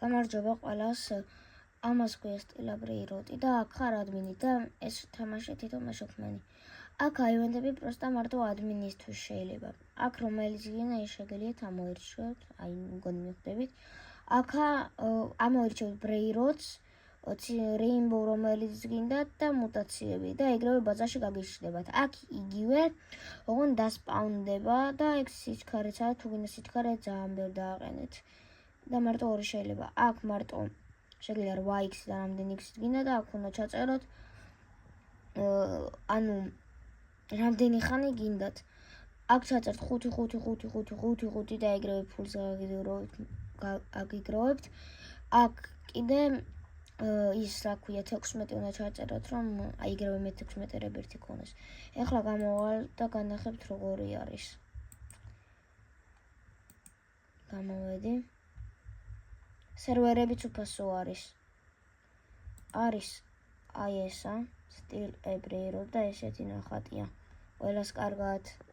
გამარჯობა ყველას. ამას ქვია სტილაბრეიროტი და აქ ხარ ადმინი და ეს თამაში თვითონ მეშოქმენი. აქ აივენტები პროსტა მარტო ადმინისთვის შეიძლება. აქ რომელიც გინდა ის შეგიძლიათ ამოირჩიოთ, აი მგონი მიხვდებით. აქ ამოირჩიოთ ბრეიროტს, რეინბოუ რომელიც გინდათ და მუტაციები და ეგრევე ბაზაში გაგიჩნდებათ. აქ იგივე ოღონდ დასპაუნდება და ეგ სიჩქარეცაა, თუ გინდა სიჩქარე ძალიან ბევრ დააყენეთ. და მარტო ორი შეიძლება. აქ მარტო შეგიძლია 8x და რამდენი x გინდა და აქ უნდა ჩაწეროთ ანუ რამდენი ხანი გინდათ. აქ ჩაწერთ 5 და ეგრევე ფულს გაგიგროვებთ. აქ კიდე ის რა ქვია 16 უნდა ჩაწეროთ, რომ აი ეგრევე მე-16 რებერთი ქონდეს. ეხლა გამოვალ და განახებთ როგორი არის. გამოვედი. სერვერებიც უფასო არის. არის აი ესა, სტილაბრეიროტი და ესეთი ნახატია. ყველას კარგად.